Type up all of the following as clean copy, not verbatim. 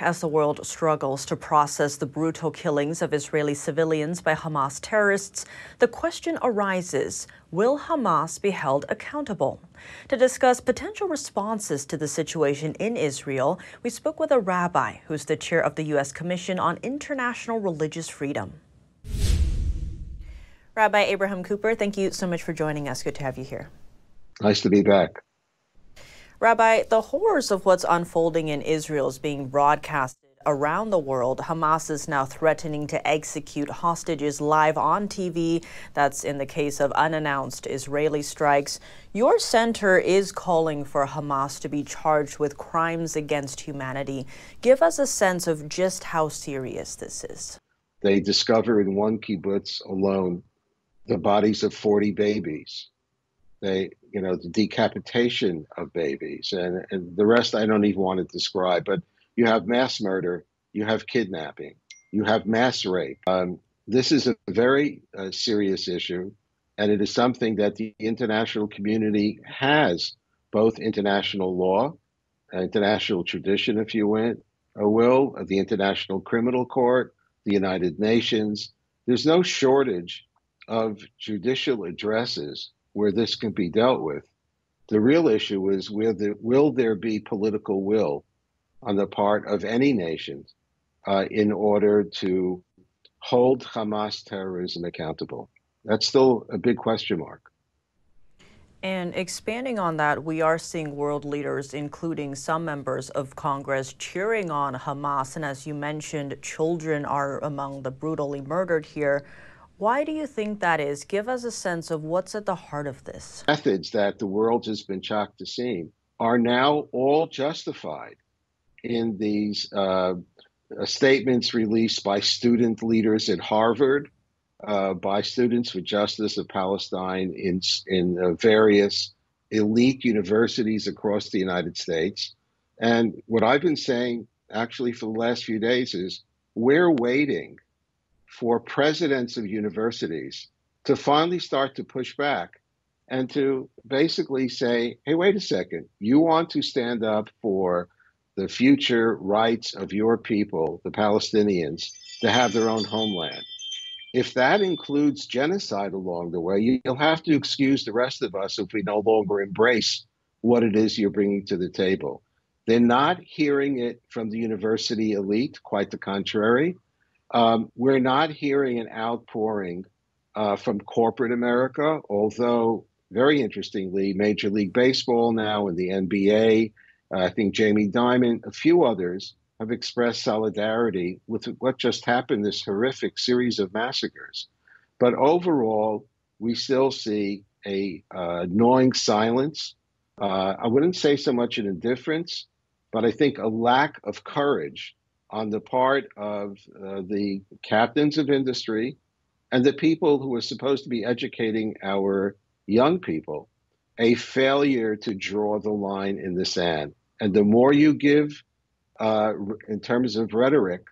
As the world struggles to process the brutal killings of Israeli civilians by Hamas terrorists, the question arises, will Hamas be held accountable? To discuss potential responses to the situation in Israel, we spoke with a rabbi who's the chair of the U.S. Commission on International Religious Freedom. Rabbi Abraham Cooper, thank you so much for joining us. Good to have you here. Nice to be back. Rabbi, the horrors of what's unfolding in Israel is being broadcasted around the world. Hamas is now threatening to execute hostages live on TV. That's in the case of unannounced Israeli strikes. Your center is calling for Hamas to be charged with crimes against humanity. Give us a sense of just how serious this is. They discovered in one kibbutz alone the bodies of 40 babies. The decapitation of babies and the rest I don't even want to describe, but you have mass murder, you have kidnapping, you have mass rape. This is a very serious issue, and it is something that the international community has, both international law, international tradition, if you will, the International Criminal Court, the United Nations. There's no shortage of judicial addresses where this can be dealt with. The real issue is will there be political will on the part of any nation in order to hold Hamas terrorism accountable? That's still a big question mark. And expanding on that, we are seeing world leaders, including some members of Congress, cheering on Hamas. And as you mentioned, children are among the brutally murdered here. Why do you think that is? Give us a sense of what's at the heart of this. Methods that the world has been shocked to see are now all justified in these statements released by student leaders at Harvard, by Students for Justice of Palestine in various elite universities across the United States. And what I've been saying actually for the last few days is we're waiting for presidents of universities to finally start to push back and to basically say, hey, wait a second, you want to stand up for the future rights of your people, the Palestinians, to have their own homeland. If that includes genocide along the way, you'll have to excuse the rest of us if we no longer embrace what it is you're bringing to the table. They're not hearing it from the university elite, quite the contrary. We're not hearing an outpouring from corporate America, although very interestingly, Major League Baseball now and the NBA, I think Jamie Dimon, a few others have expressed solidarity with what just happened, this horrific series of massacres. But overall, we still see a gnawing silence. I wouldn't say so much an indifference, but I think a lack of courage on the part of the captains of industry and the people who are supposed to be educating our young people, a failure to draw the line in the sand. And the more you give, in terms of rhetoric,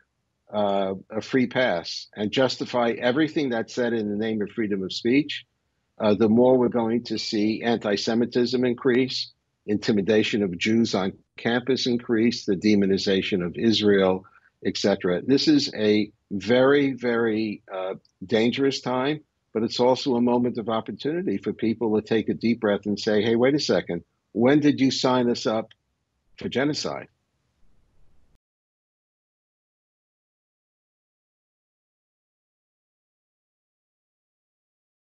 a free pass and justify everything that's said in the name of freedom of speech, the more we're going to see anti-Semitism increase, intimidation of Jews on campus increase, the demonization of Israel, etc. This is a very, very dangerous time, but it's also a moment of opportunity for people to take a deep breath and say, hey, wait a second, when did you sign us up for genocide?